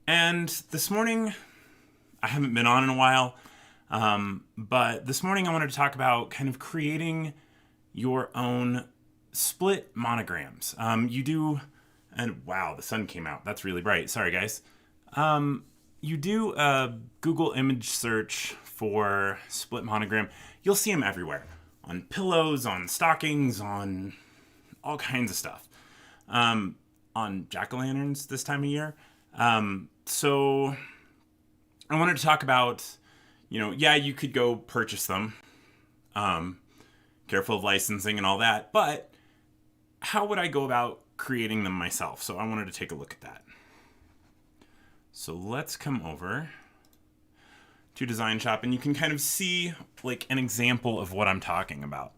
And this morning, I haven't been on in a while, but this morning I wanted to talk about kind of creating your own split monograms. You do, and wow, the sun came out. That's really bright. Sorry, guys. You do a Google image search for split monogram. You'll see them everywhere on pillows, on stockings, on all kinds of stuff. On jack-o'-lanterns this time of year. So I wanted to talk about, yeah, you could go purchase them, careful of licensing and all that, but how would I go about creating them myself? So I wanted to take a look at that. So let's come over to Design Shop and you can kind of see like an example of what I'm talking about.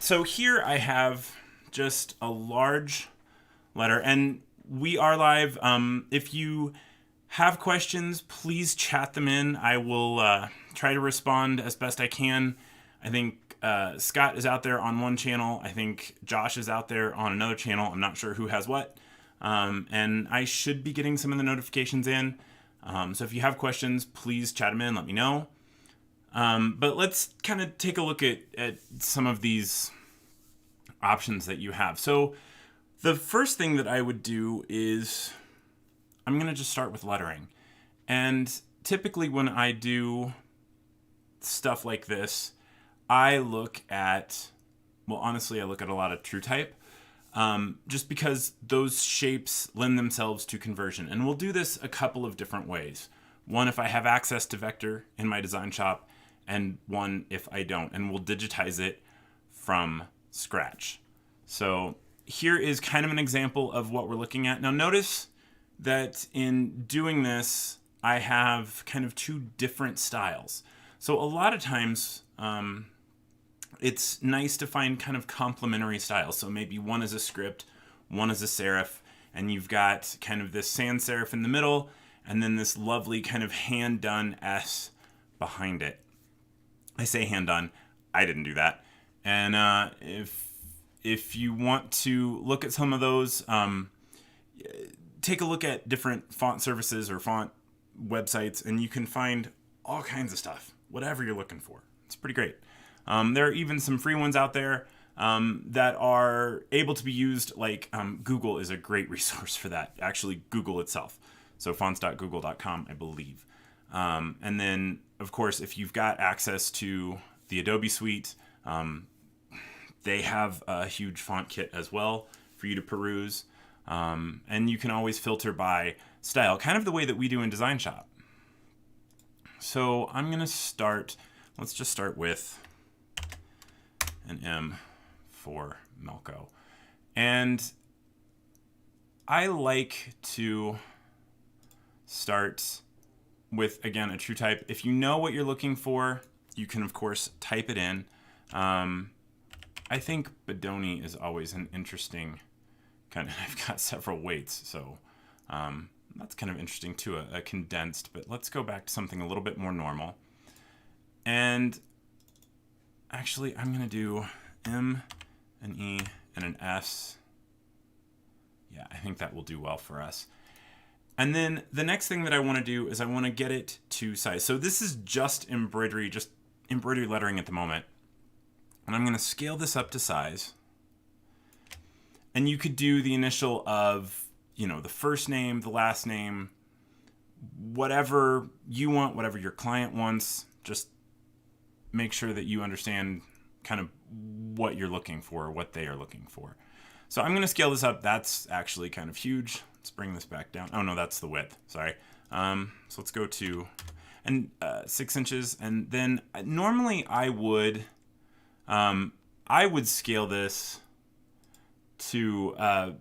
So here I have just a large letter, and we are live. If you have questions, please chat them in. I will try to respond as best I can. I think Scott is out there on one channel. I think Josh is out there on another channel. I'm not sure who has what. And I should be getting some of the notifications in. So if you have questions, please chat them in. Let me know. But let's kind of take a look at some of these options that you have. So the first thing that I would do is I'm going to just start with lettering. And typically when I do stuff like this, I look at, well, honestly, I look at a lot of TrueType, just because those shapes lend themselves to conversion. And we'll do this a couple of different ways. One, if I have access to vector in my design shop, and one if I don't. And we'll digitize it from scratch. So here is kind of an example of what we're looking at. Now notice that in doing this, I have kind of two different styles. So a lot of times, it's nice to find kind of complementary styles. So maybe one is a script, one is a serif, and you've got kind of this sans serif in the middle, and then this lovely kind of hand-done S behind it. I say hand-done, I didn't do that. And if you want to look at some of those, take a look at different font services or font websites, and you can find all kinds of stuff, whatever you're looking for. It's pretty great. There are even some free ones out there that are able to be used, like Google is a great resource for that. Actually, Google itself. So fonts.google.com, I believe. And then, of course, if you've got access to the Adobe suite, they have a huge font kit as well for you to peruse. And you can always filter by style, kind of the way that we do in Design Shop. So I'm going to start, let's just start with an M for Melco. And I like to start with, again, a TrueType. If you know what you're looking for, you can, of course, type it in. I think Bodoni is always an interesting kind of, I've got several weights, so that's kind of interesting too, a condensed, but let's go back to something a little bit more normal. And actually, I'm going to do M, an E, and an S. Yeah, I think that will do well for us. And then the next thing that I want to do is I want to get it to size. So this is just embroidery lettering at the moment. And I'm going to scale this up to size. And you could do the initial of, the first name, the last name, whatever you want, whatever your client wants. Just make sure that you understand kind of what you're looking for, what they are looking for. So I'm going to scale this up. That's actually kind of huge. Let's bring this back down. Oh, no, that's the width. Sorry. So let's go to 6 inches. And then normally I would scale this to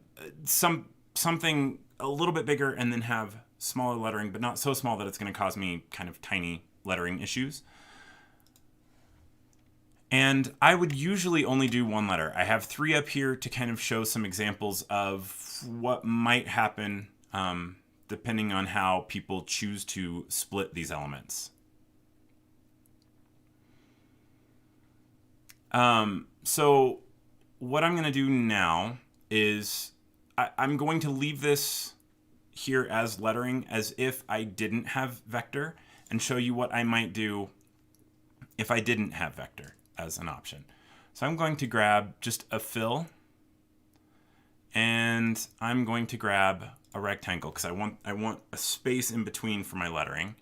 something a little bit bigger and then have smaller lettering, but not so small that it's going to cause me kind of tiny lettering issues. And I would usually only do one letter. I have 3 up here to kind of show some examples of what might happen depending on how people choose to split these elements. So what I'm going to do now is I'm going to leave this here as lettering as if I didn't have vector and show you what I might do if I didn't have vector as an option. So I'm going to grab just a fill, and I'm going to grab a rectangle because I want a space in between for my lettering.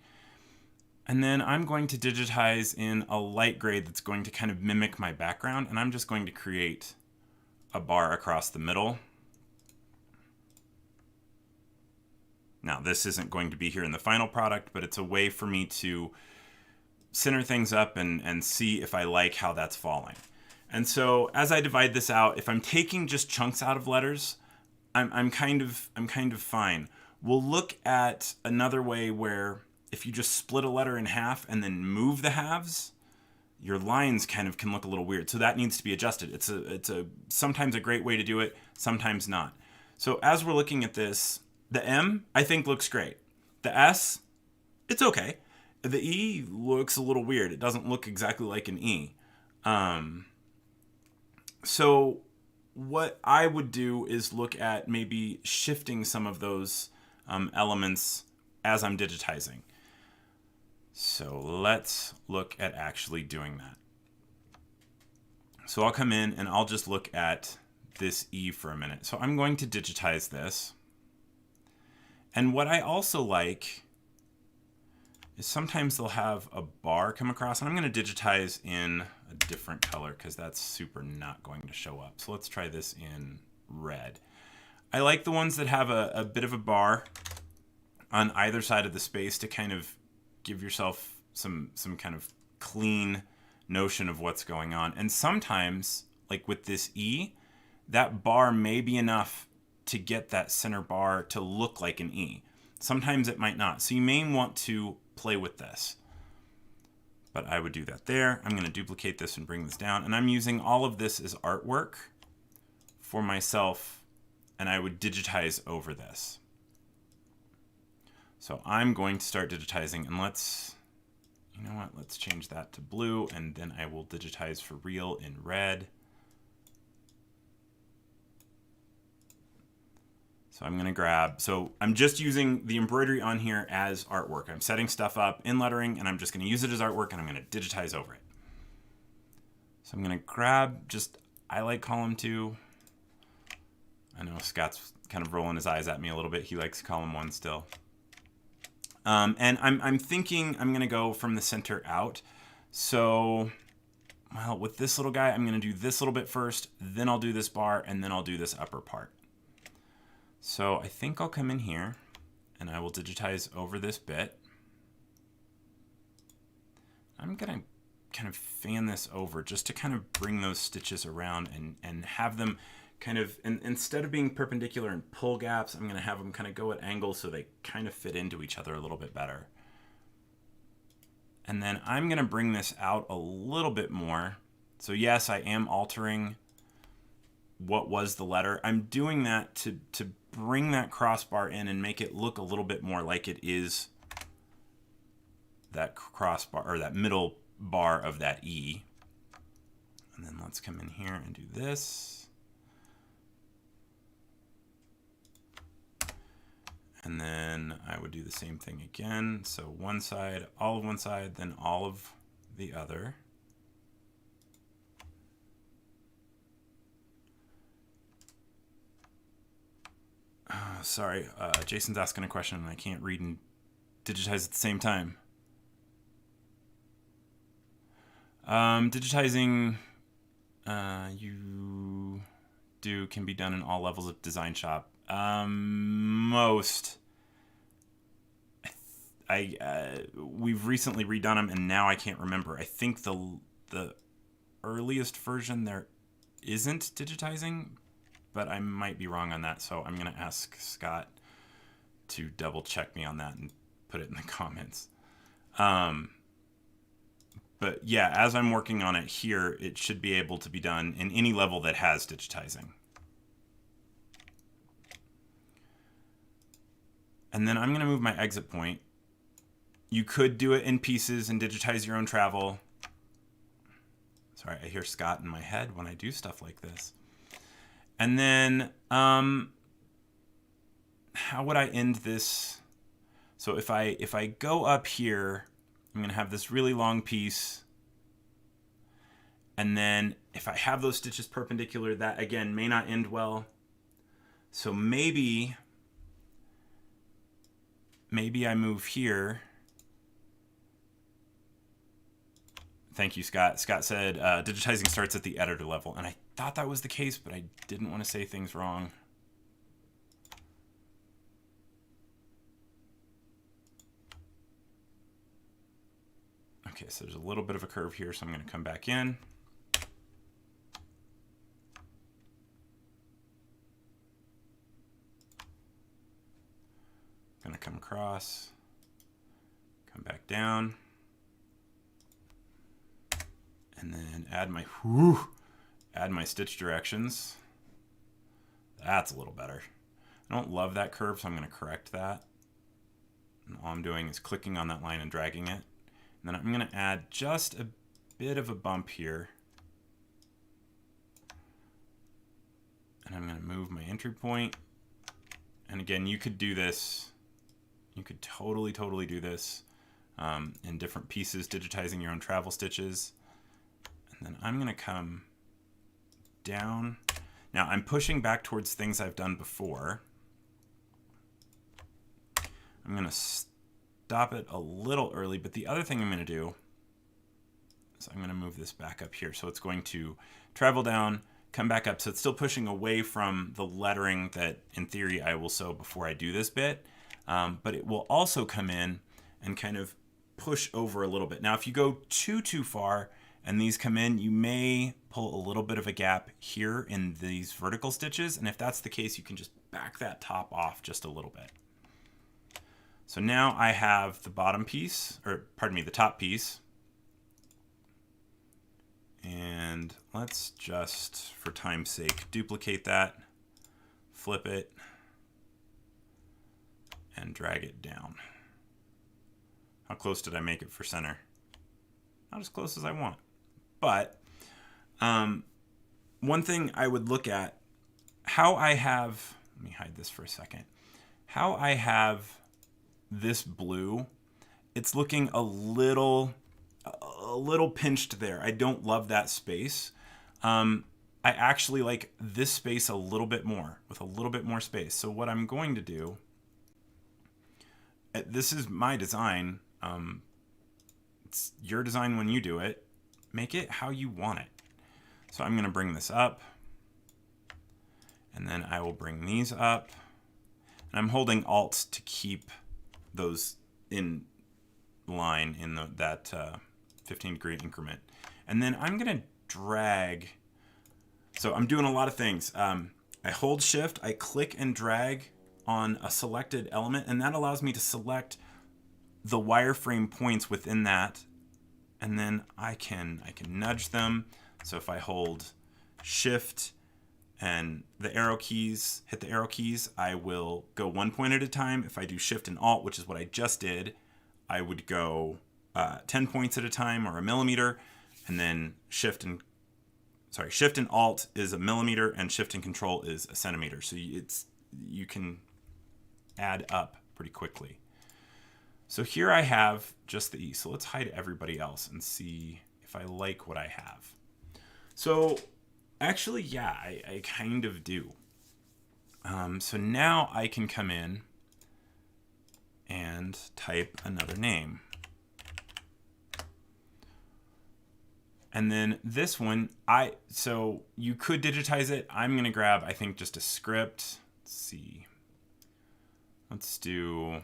And then I'm going to digitize in a light gray that's going to kind of mimic my background, and I'm just going to create a bar across the middle. Now, this isn't going to be here in the final product, but it's a way for me to center things up and see if I like how that's falling. And so as I divide this out, if I'm taking just chunks out of letters, I'm kind of fine. We'll look at another way where if you just split a letter in half and then move the halves, your lines kind of can look a little weird. So that needs to be adjusted. It's a sometimes a great way to do it, sometimes not. So as we're looking at this, the M I think looks great. The S, it's okay. The E looks a little weird. It doesn't look exactly like an E. So what I would do is look at maybe shifting some of those elements as I'm digitizing. So let's look at actually doing that. So I'll come in and I'll just look at this E for a minute. So I'm going to digitize this. And what I also like is sometimes they'll have a bar come across, and I'm going to digitize in a different color because that's super not going to show up. So let's try this in red. I like the ones that have a bit of a bar on either side of the space to kind of give yourself some kind of clean notion of what's going on. And sometimes, like with this E, that bar may be enough to get that center bar to look like an E. Sometimes it might not. So you may want to play with this. But I would do that there. I'm going to duplicate this and bring this down. And I'm using all of this as artwork for myself, and I would digitize over this. So I'm going to start digitizing, and let's change that to blue, and then I will digitize for real in red. So I'm going to grab, so I'm just using the embroidery on here as artwork. I'm setting stuff up in lettering, and I'm just going to use it as artwork, and I'm going to digitize over it. So I'm going to grab just, I like column 2. I know Scott's kind of rolling his eyes at me a little bit. He likes column 1 still. And I'm thinking I'm going to go from the center out. So, well, with this little guy, I'm going to do this little bit first, then I'll do this bar, and then I'll do this upper part. So I think I'll come in here and I will digitize over this bit. I'm going to kind of fan this over just to kind of bring those stitches around and have them kind of, and instead of being perpendicular and pull gaps, I'm going to have them kind of go at angles so they kind of fit into each other a little bit better. And then I'm going to bring this out a little bit more. So yes, I am altering what was the letter. I'm doing that to bring that crossbar in and make it look a little bit more like it is that crossbar or that middle bar of that E. And then let's come in here and do this. And then I would do the same thing again. So one side, all of one side, then all of the other. Sorry, Jason's asking a question and I can't read and digitize at the same time. Digitizing you do can be done in all levels of design shop. Most. We've recently redone them and now I can't remember. I think the earliest version there isn't digitizing, but I might be wrong on that, so I'm going to ask Scott to double check me on that and put it in the comments. But yeah, as I'm working on it here, it should be able to be done in any level that has digitizing. And then I'm going to move my exit point. You could do it in pieces and digitize your own travel. Sorry, I hear Scott in my head when I do stuff like this. And then how would I end this? So if I go up here, I'm going to have this really long piece. And then if I have those stitches perpendicular, that again may not end well. So maybe I move here. Thank you, Scott. Scott said digitizing starts at the editor level. And I thought that was the case, but I didn't want to say things wrong. Okay, so there's a little bit of a curve here, so I'm going to come back in. Going to come across, come back down, and then add my stitch directions. That's a little better. I don't love that curve, so I'm going to correct that. And all I'm doing is clicking on that line and dragging it. And then I'm going to add just a bit of a bump here. And I'm going to move my entry point. And again, you could do this. You could totally do this in different pieces, digitizing your own travel stitches. And then I'm going to come down. Now I'm pushing back towards things I've done before. I'm going to stop it a little early, but the other thing I'm going to do is I'm going to move this back up here. So it's going to travel down, come back up. So it's still pushing away from the lettering that in theory I will sew before I do this bit. But it will also come in and kind of push over a little bit. Now, if you go too far and these come in, you may pull a little bit of a gap here in these vertical stitches. And if that's the case, you can just back that top off just a little bit. So now I have the bottom piece, or pardon me, the top piece. And let's just, for time's sake, duplicate that, flip it, and drag it down. How close did I make it for center? Not as close as I want. But one thing I would look at, how I have, let me hide this for a second, how I have this blue, it's looking a little pinched there. I don't love that space. I actually like this space a little bit more, with a little bit more space. So what I'm going to do, this is my design. It's your design when you do it. Make it how you want it. So I'm going to bring this up. And then I will bring these up. And I'm holding Alt to keep those in line in that 15-degree increment. And then I'm going to drag. So I'm doing a lot of things. I hold Shift, I click and drag on a selected element, and that allows me to select the wireframe points within that, and then I can nudge them. So if I hold Shift and the arrow keys, hit the arrow keys, I will go 1 point at a time. If I do Shift and Alt, which is what I just did, I would go 10 points at a time, or a millimeter, and then Shift and Alt is a millimeter, and Shift and Control is a centimeter. So you can add up pretty quickly. So here I have just the E. So let's hide everybody else and see if I like what I have. So actually, yeah, I kind of do. So now I can come in and type another name. And then this one, so you could digitize it. I'm going to grab, I think, just a script. Let's see. Let's do,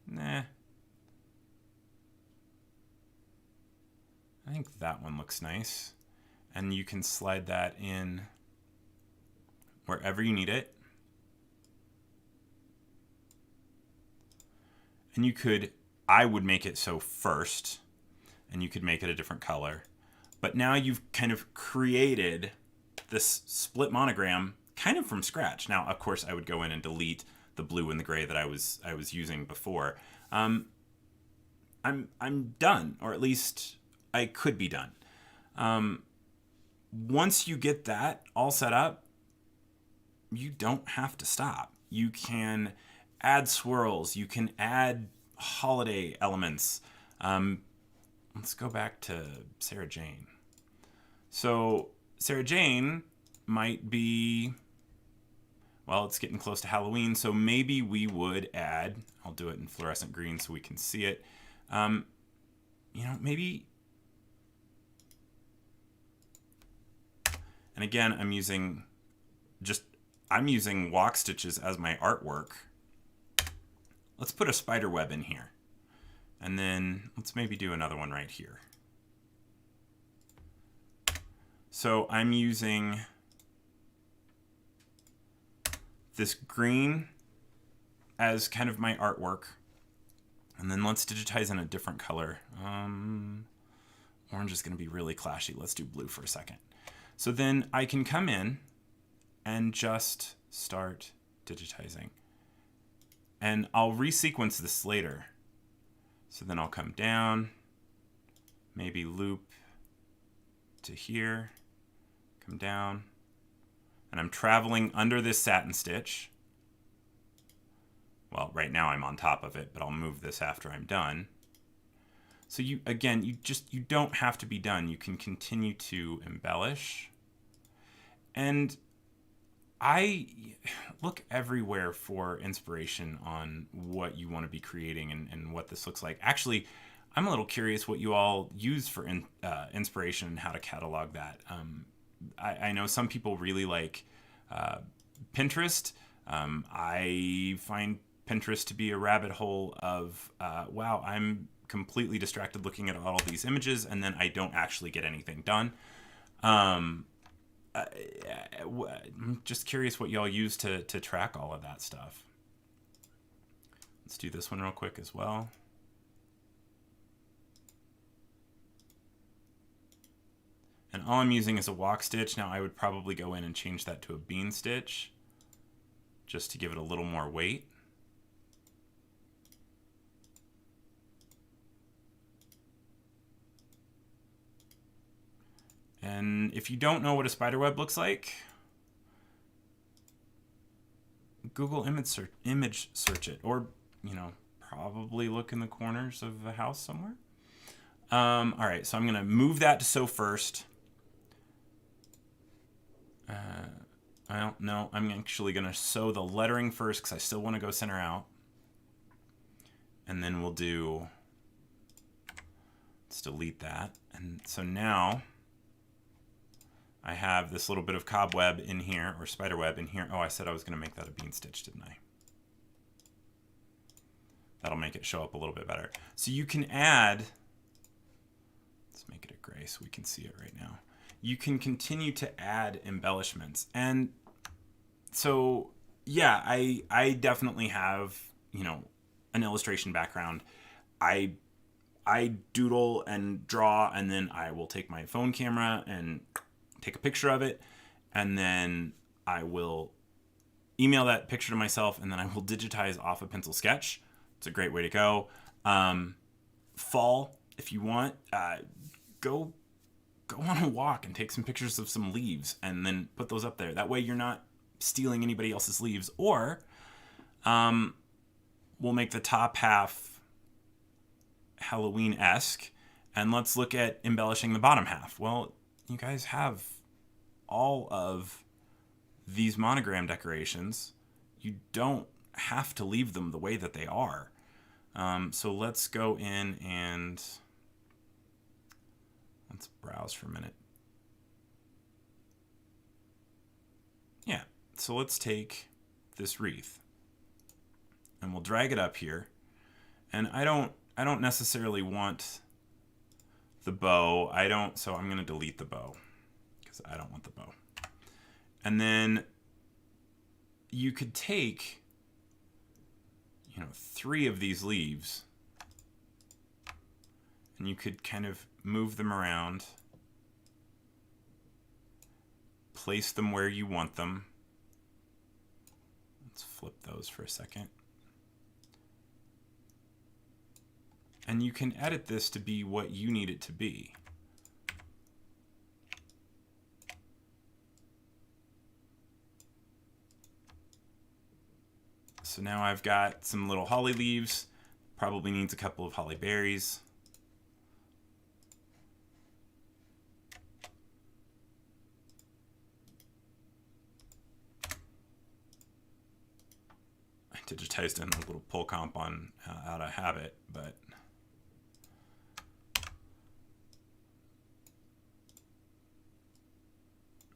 nah. I think that one looks nice. And you can slide that in wherever you need it. And you could, I would make it so first, and you could make it a different color. But now you've kind of created this split monogram kind of from scratch. Now, of course, I would go in and delete the blue and the gray that I was using before. I'm done, or at least I could be done. Once you get that all set up, you don't have to stop. You can add swirls. You can add holiday elements. Let's go back to Sarah Jane. So Sarah Jane might be, well, it's getting close to Halloween, so maybe we would add, I'll do it in fluorescent green so we can see it. You know, maybe, and again, I'm using walk stitches as my artwork. Let's put a spider web in here. And then let's maybe do another one right here. So I'm using this green as kind of my artwork. And then let's digitize in a different color. Orange is going to be really clashy. Let's do blue for a second. So then I can come in and just start digitizing. And I'll resequence this later. So then I'll come down, maybe loop to here, come down, and I'm traveling under this satin stitch. Well, right now I'm on top of it, but I'll move this after I'm done. So you don't have to be done. You can continue to embellish. And I look everywhere for inspiration on what you want to be creating and what this looks like. Actually, I'm a little curious what you all use for inspiration and how to catalog that. I know some people really like Pinterest. I find Pinterest to be a rabbit hole of, wow, I'm completely distracted looking at all these images and then I don't actually get anything done. I'm just curious what y'all use to track all of that stuff. Let's do this one real quick as well. And all I'm using is a walk stitch. Now I would probably go in and change that to a bean stitch just to give it a little more weight. And if you don't know what a spider web looks like, Google image search it, or, you know, probably look in the corners of the house somewhere. All right, so I'm going to move that to sew first. I don't know. I'm actually going to sew the lettering first because I still want to go center out. And then we'll do, let's delete that. And so now I have this little bit of cobweb in here, or spider web in here. Oh, I said I was going to make that a bean stitch, didn't I? That'll make it show up a little bit better. So you can add, let's make it a gray so we can see it right now. You can continue to add embellishments. And so, yeah, I definitely have, you know, an illustration background. I doodle and draw, and then I will take my phone camera and take a picture of it, and then I will email that picture to myself, and then I will digitize off a pencil sketch. It's a great way to go. Fall, if you want, go on a walk and take some pictures of some leaves and then put those up there. That way you're not stealing anybody else's leaves. Or we'll make the top half Halloween-esque, and let's look at embellishing the bottom half. Well, you guys have all of these monogram decorations. You don't have to leave them the way that they are. So let's go in and let's browse for a minute. Yeah, so let's take this wreath and we'll drag it up here. And I don't necessarily want the bow. So I'm going to delete the bow because I don't want the bow. And then you could take, you know, 3 of these leaves and you could kind of move them around, place them where you want them. Let's flip those for a second. And you can edit this to be what you need it to be. So now I've got some little holly leaves. Probably needs a couple of holly berries. I digitized in a little pull comp on out of habit, but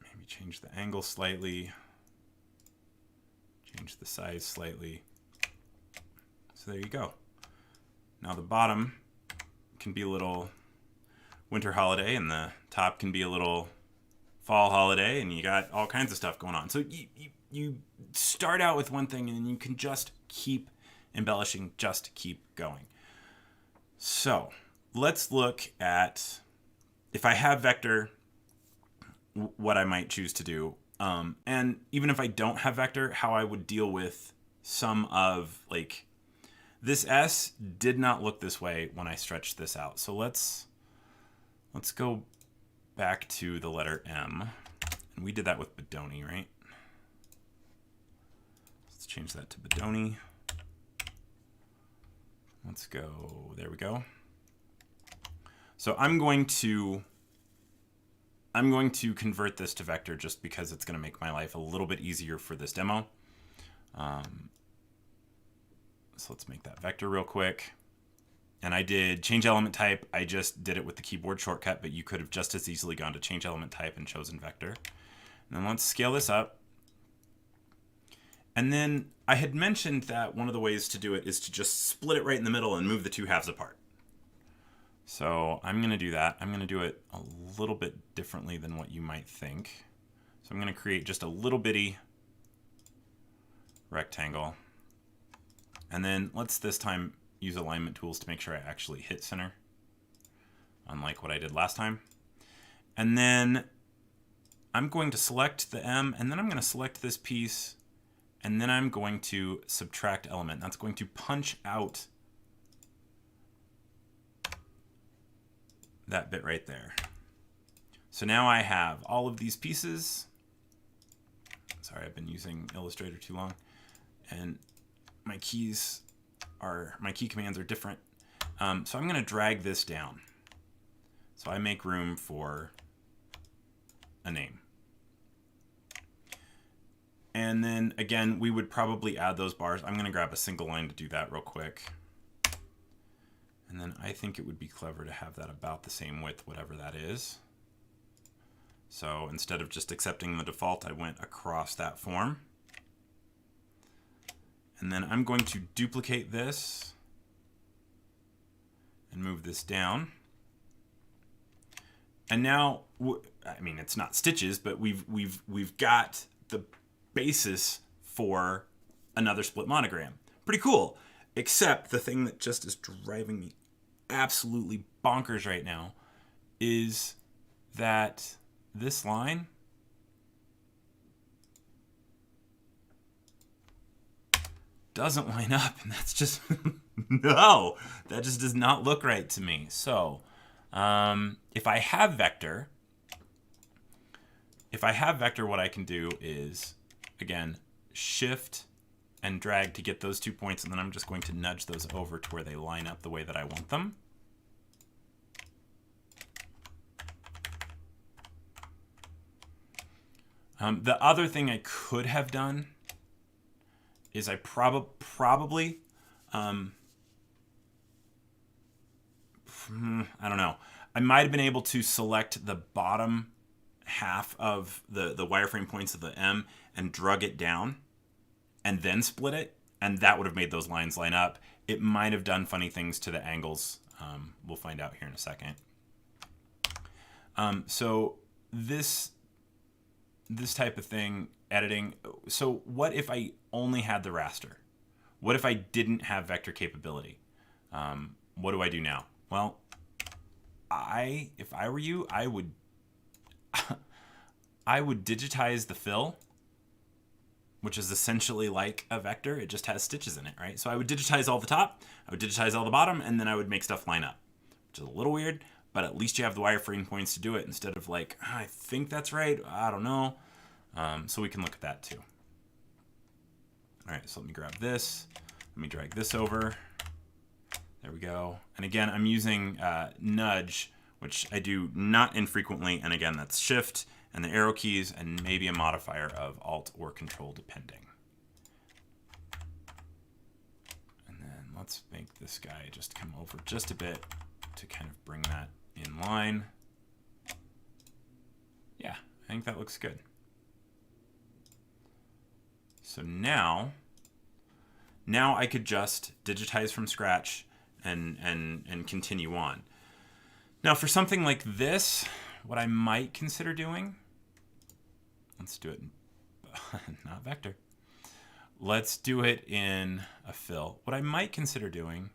maybe change the angle slightly. Change the size slightly. So there you go. Now the bottom can be a little winter holiday and the top can be a little fall holiday, and you got all kinds of stuff going on. So you start out with one thing and then you can just keep embellishing, just keep going. So let's look at, if I have vector, what I might choose to do. And even if I don't have vector, how I would deal with some of, like, this S did not look this way when I stretched this out. So let's go back to the letter M. And we did that with Bodoni, right? Let's change that to Bodoni. Let's go, there we go. So I'm going to convert this to vector just because it's going to make my life a little bit easier for this demo. So let's make that vector real quick. And I did change element type. I just did it with the keyboard shortcut, but you could have just as easily gone to change element type and chosen vector. And then let's scale this up. And then I had mentioned that one of the ways to do it is to just split it right in the middle and move the two halves apart. So I'm going to do that. I'm going to do it a little bit differently than what you might think. So I'm going to create just a little bitty rectangle. And then let's this time use alignment tools to make sure I actually hit center, unlike what I did last time. And then I'm going to select the M, and then I'm going to select this piece, and then I'm going to subtract element. That's going to punch out that bit right there. So now I have all of these pieces. Sorry, I've been using Illustrator too long. And my key commands are different. So I'm going to drag this down. So I make room for a name. And then again, we would probably add those bars. I'm going to grab a single line to do that real quick. And then I think it would be clever to have that about the same width, whatever that is. So instead of just accepting the default, I went across that form. And then I'm going to duplicate this and move this down. And now, I mean, it's not stitches, but we've got the basis for another split monogram. Pretty cool. Except the thing that just is driving me absolutely bonkers right now is that this line doesn't line up, and that's just no, that just does not look right to me. So if I have vector, what I can do is, again, shift and drag to get those 2 points, and then I'm just going to nudge those over to where they line up the way that I want them. The other thing I could have done is I probably, I don't know. I might have been able to select the bottom half of the wireframe points of the M and drug it down and then split it, and that would have made those lines line up. It might have done funny things to the angles. We'll find out here in a second. So this type of thing, editing. So what if I only had the raster? What if I didn't have vector capability? What do I do now? Well, if I were you, I would digitize the fill, which is essentially like a vector. It just has stitches in it, right? So I would digitize all the top, I would digitize all the bottom, and then I would make stuff line up, which is a little weird, but at least you have the wireframe points to do it instead of like, I think that's right, I don't know. So we can look at that too. All right, so let me grab this. Let me drag this over. There we go. And again, I'm using nudge, which I do not infrequently. And again, that's shift and the arrow keys and maybe a modifier of alt or control depending. And then let's make this guy just come over just a bit to kind of bring that in line. Yeah, I think that looks good. So now I could just digitize from scratch and continue on. Now for something like this, what I might consider doing, let's do it in, not vector. Let's do it in a fill. What I might consider doing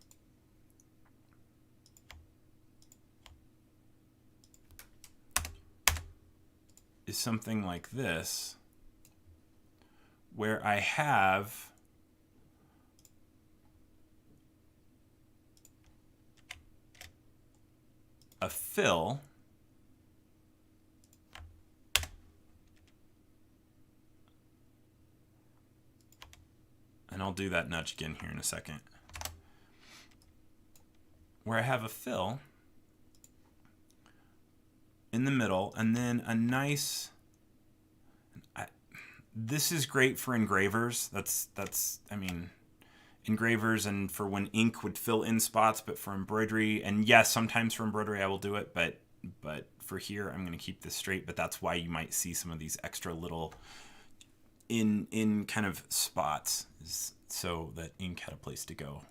is something like this, where I have a fill and I'll do that nudge again here in a second, where I have a fill in the middle and then a nice, this is great for engravers. That's I mean, engravers and for when ink would fill in spots, but for embroidery, and yes, sometimes for embroidery I will do it, but for here I'm going to keep this straight. But that's why you might see some of these extra little in kind of spots, so that ink had a place to go.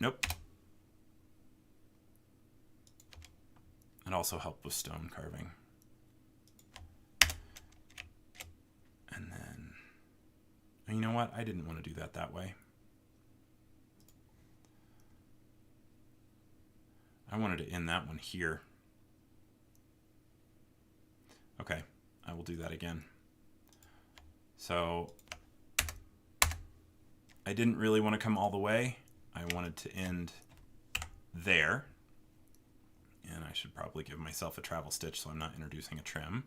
Nope. It also helped with stone carving. And then, you know what? I didn't want to do that way. I wanted to end that one here. Okay, I will do that again. So I didn't really want to come all the way. I wanted to end there. And I should probably give myself a travel stitch so I'm not introducing a trim.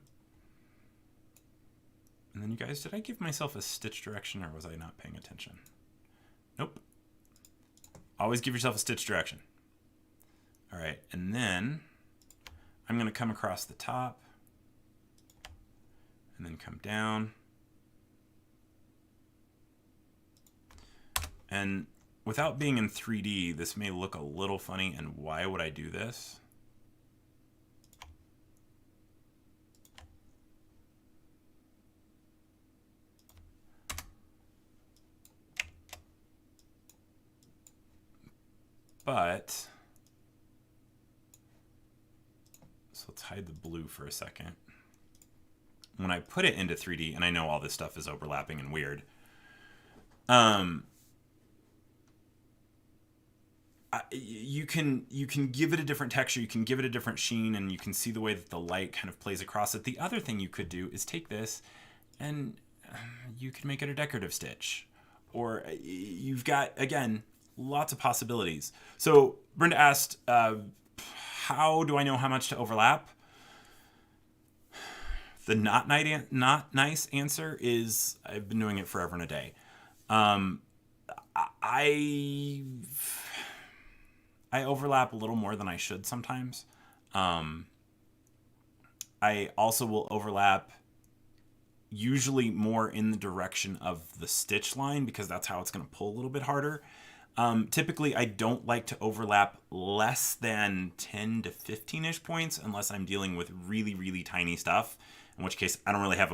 And then you guys, did I give myself a stitch direction or was I not paying attention? Nope. Always give yourself a stitch direction. All right, and then I'm going to come across the top and then come down. And without being in 3D, this may look a little funny, and why would I do this? But, so let's hide the blue for a second. When I put it into 3D, and I know all this stuff is overlapping and weird, you can give it a different texture, you can give it a different sheen, and you can see the way that the light kind of plays across it. The other thing you could do is take this and you could make it a decorative stitch. Or you've got, again, lots of possibilities. So Brenda asked, how do I know how much to overlap? The not nice answer is I've been doing it forever and a day. I overlap a little more than I should sometimes. I also will overlap usually more in the direction of the stitch line because that's how it's going to pull a little bit harder. Typically, I don't like to overlap less than 10 to 15-ish points unless I'm dealing with really, really tiny stuff, in which case I don't have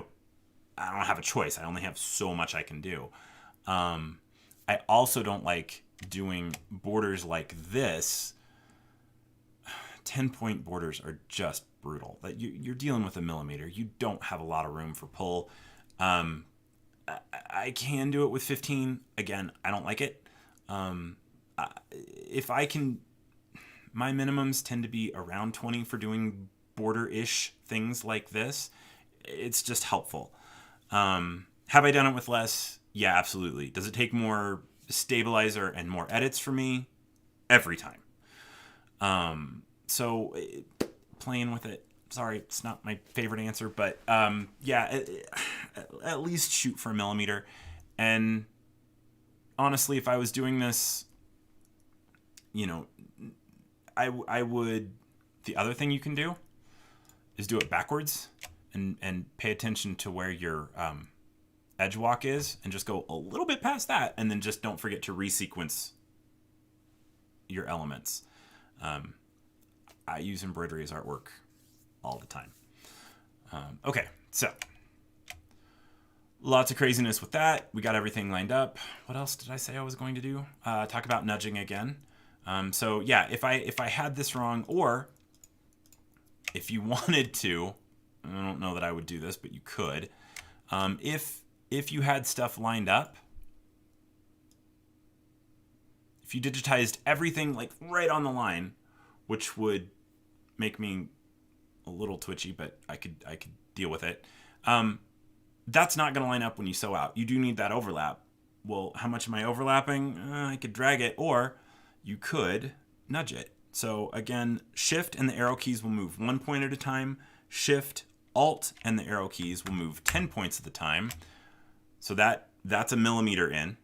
a choice. I only have so much I can do. I also don't like doing borders like this. 10-point borders are just brutal. That you're dealing with a millimeter. You don't have a lot of room for pull. I can do it with 15. Again, I don't like it. If I can, my minimums tend to be around 20 for doing border-ish things like this. It's just helpful. Have I done it with less? Yeah, absolutely. Does it take more stabilizer and more edits for me? Every time. So playing with it. Sorry, it's not my favorite answer, but yeah, at least shoot for a millimeter. And honestly, if I was doing this, you know, I would, the other thing you can do is do it backwards and pay attention to where your edge walk is and just go a little bit past that, and then just don't forget to resequence your elements. I use embroidery as artwork all the time. Okay, so lots of craziness with that. We got everything lined up. What else did I say I was going to do? Talk about nudging again. So yeah, if I had this wrong, or if you wanted to, I don't know that I would do this, but you could. If you had stuff lined up, if you digitized everything like right on the line, which would make me a little twitchy, but I could deal with it. That's not going to line up when you sew out. You do need that overlap. Well, how much am I overlapping? I could drag it, or you could nudge it. So again, Shift and the arrow keys will move 1 point at a time. Shift, Alt, and the arrow keys will move 10 points at a time. So that's a millimeter in.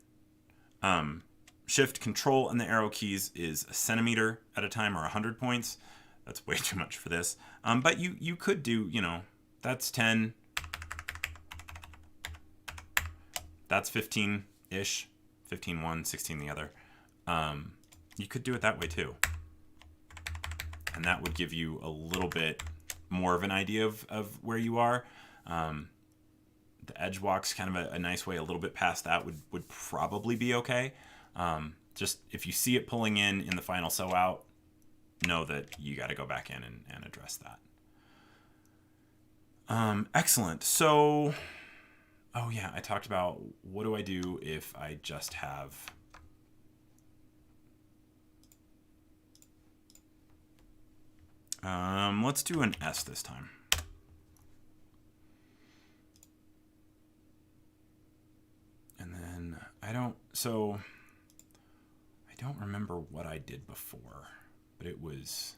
Shift, Control, and the arrow keys is a centimeter at a time, or 100 points. That's way too much for this. But you could do, that's 10. That's 15-ish. 15 one, 16 the other. You could do it that way too. And that would give you a little bit more of an idea of where you are. The edge walk's kind of a nice way. A little bit past that would probably be okay. Just if you see it pulling in the final sew out, know that you got to go back in and address that. Excellent. So, oh yeah, I talked about what do I do if I just have let's do an S this time. And then I don't remember what I did before, but it was,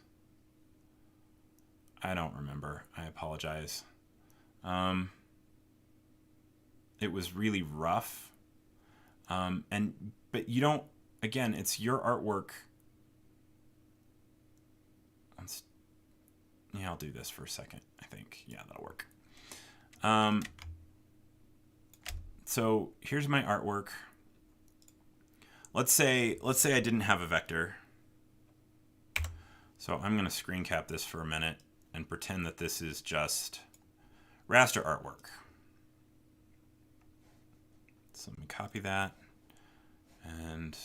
I don't remember. I apologize. It was really rough. But you don't, again, it's your artwork. I'll do this for a second, I think. Yeah, that'll work. So here's my artwork. Let's say I didn't have a vector. So I'm going to screen cap this for a minute and pretend that this is just raster artwork. So let me copy that and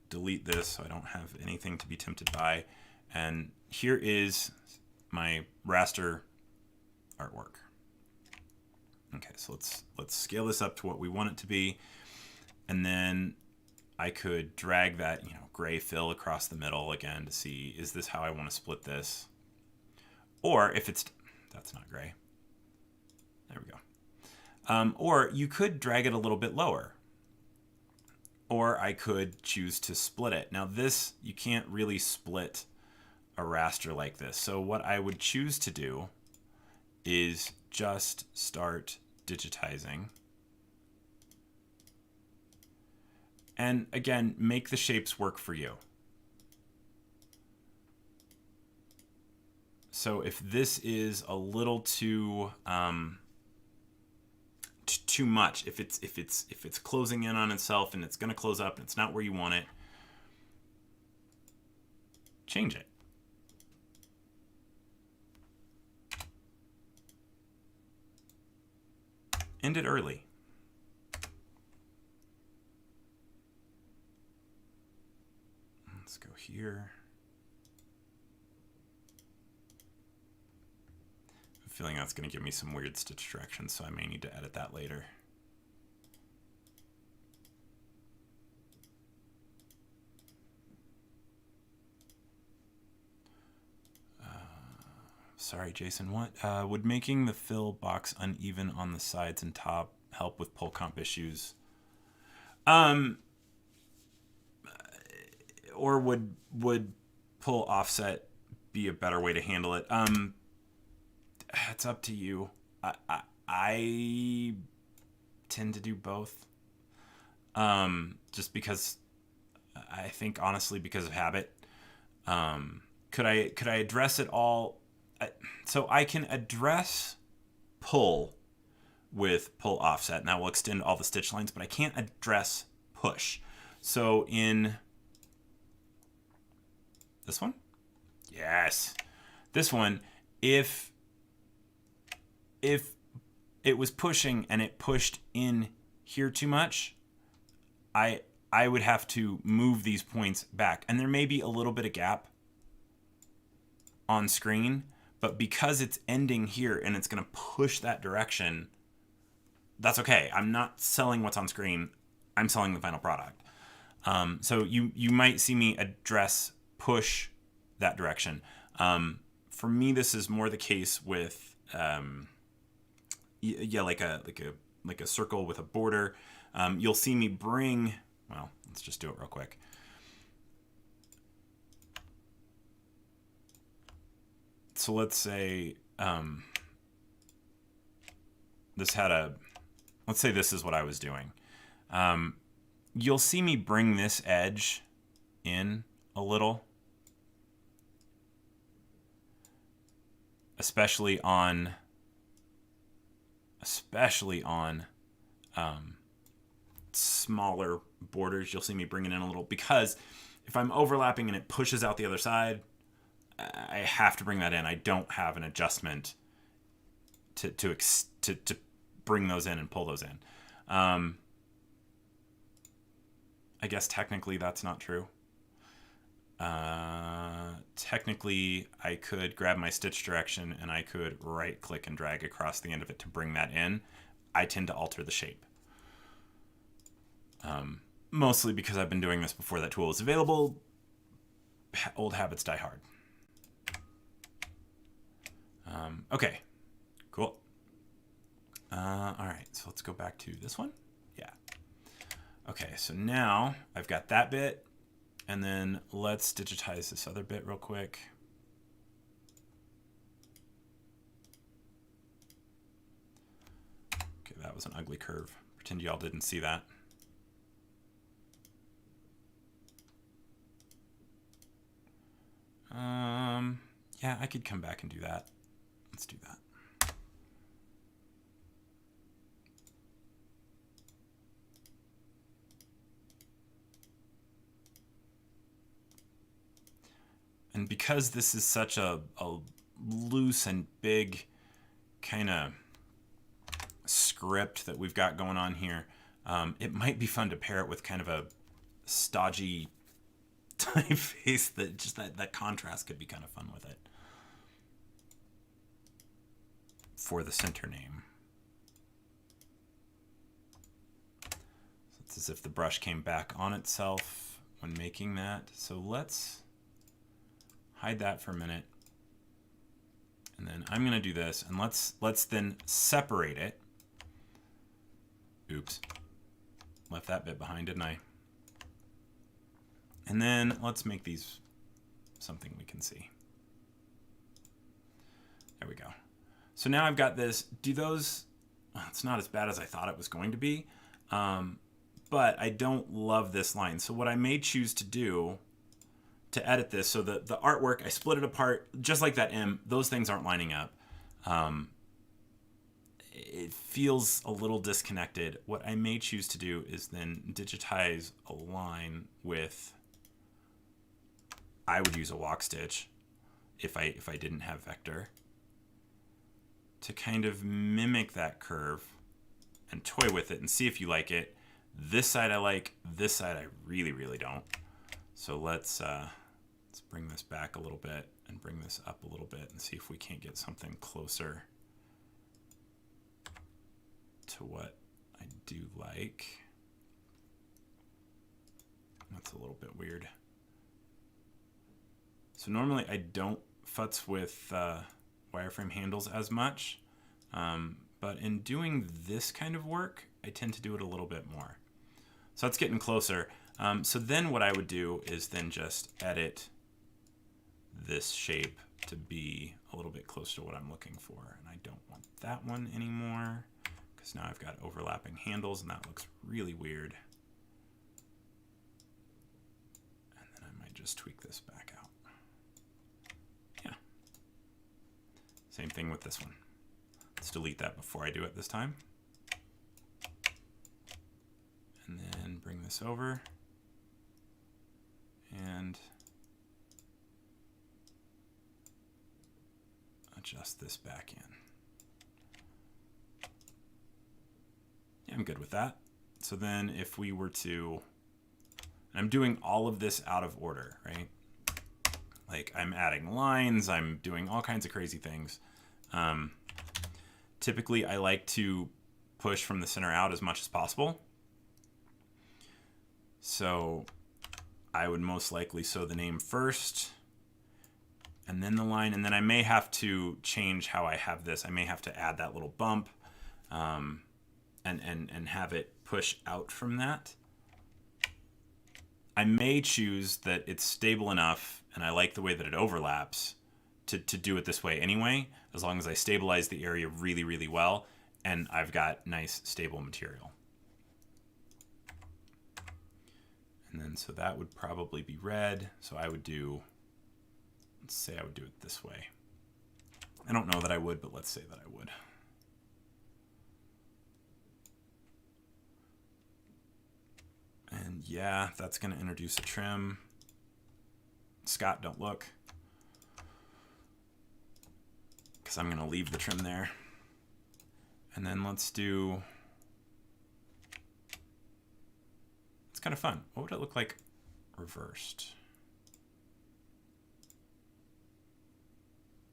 delete this so I don't have anything to be tempted by. And here is my raster artwork. Okay, so let's scale this up to what we want it to be. And then I could drag that, gray fill across the middle again to see, is this how I want to split this? Or if that's not gray. There we go. Or you could drag it a little bit lower. Or I could choose to split it. Now this, you can't really split a raster like this. So what I would choose to do is just start digitizing. And again, make the shapes work for you. So if this is a little too much, if it's closing in on itself and it's going to close up and it's not where you want it, change it. End it early. Let's go here. I'm feeling that's going to give me some weird stitch directions, so I may need to edit that later. Sorry, Jason, what? Would making the fill box uneven on the sides and top help with pull comp issues? Or would pull offset be a better way to handle it? It's up to you. I tend to do both. just because I think honestly because of habit. Could I address it all? So I can address pull with pull offset, and that will extend all the stitch lines, but I can't address push. So in this one, yes, this one, if it was pushing and it pushed in here too much, I would have to move these points back, and there may be a little bit of gap on screen, but because it's ending here and it's going to push that direction, that's okay. I'm not selling what's on screen. I'm selling the final product. So you might see me address push that direction. For me, this is more the case with like a circle with a border. You'll see me bring. Well, let's just do it real quick. So let's say this had a. Let's say this is what I was doing. You'll see me bring this edge in a little, especially on smaller borders. You'll see me bring it in a little, because if I'm overlapping and it pushes out the other side, I have to bring that in. I don't have an adjustment to bring those in and pull those in. I guess technically that's not true. Technically, I could grab my stitch direction and I could right click and drag across the end of it to bring that in. I tend to alter the shape. Mostly because I've been doing this before that tool was available. Old habits die hard. Okay, cool. All right, so let's go back to this one. Yeah. Okay, so now I've got that bit, and then let's digitize this other bit real quick. Okay, that was an ugly curve. Pretend y'all didn't see that. Yeah, I could come back and do that. Let's do that. And because this is such a loose and big kind of script that we've got going on here, it might be fun to pair it with kind of a stodgy typeface that just that contrast could be kind of fun with it. For the center name. So it's as if the brush came back on itself when making that. So let's hide that for a minute. And then I'm going to do this, and let's then separate it. Oops. Left that bit behind, didn't I? And then let's make these something we can see. There we go. So now I've got this. Do those... Well, it's not as bad as I thought it was going to be. But I don't love this line. So what I may choose to do to edit this, so the artwork, I split it apart, just like that M. Those things aren't lining up. It feels a little disconnected. What I may choose to do is then digitize a line with... I would use a walk stitch if I didn't have vector, to kind of mimic that curve and toy with it and see if you like it. This side I like, this side I really, really don't. So let's bring this back a little bit and bring this up a little bit and see if we can't get something closer to what I do like. That's a little bit weird. So normally I don't futz with wireframe handles as much, but in doing this kind of work, I tend to do it a little bit more. So that's getting closer. So then what I would do is then just edit this shape to be a little bit closer to what I'm looking for. And I don't want that one anymore, because now I've got overlapping handles and that looks really weird. just tweak this back out. Yeah. Same thing with this one. Let's delete that before I do it this time. And then bring this over and adjust this back in. Yeah, I'm good with that. So then if we were to, I'm doing all of this out of order, right? Like I'm adding lines, I'm doing all kinds of crazy things. Typically I like to push from the center out as much as possible. So I would most likely sew the name first and then the line, and then I may have to change how I have this. I may have to add that little bump and have it push out from that. I may choose that it's stable enough and I like the way that it overlaps to do it this way anyway, as long as I stabilize the area really, really well and I've got nice stable material. And then so that would probably be red. So I would do, let's say I would do it this way. I don't know that I would, but let's say that I would. And yeah, that's going to introduce a trim. Scott, don't look. Because I'm going to leave the trim there. And then let's do, it's kind of fun. What would it look like reversed?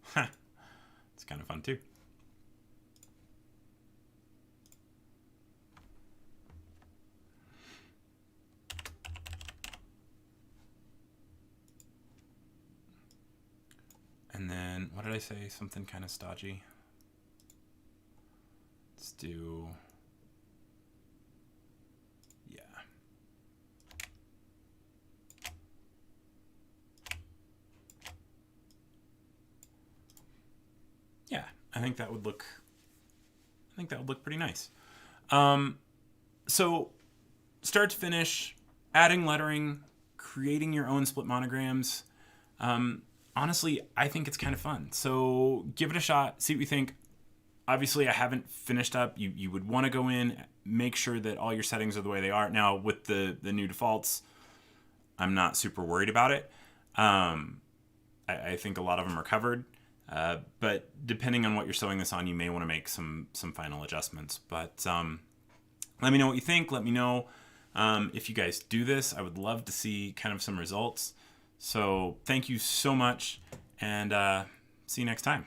Huh. It's kind of fun too. And then, what did I say? Something kind of stodgy. Let's do, yeah. Yeah, I think that would look pretty nice. So start to finish, adding lettering, creating your own split monograms. Honestly, I think it's kind of fun. So give it a shot, see what you think. Obviously, I haven't finished up. You would want to go in, make sure that all your settings are the way they are. Now, with the new defaults, I'm not super worried about it. I think a lot of them are covered. But depending on what you're sewing this on, you may want to make some final adjustments. But let me know what you think. Let me know if you guys do this. I would love to see kind of some results. So thank you so much, and see you next time.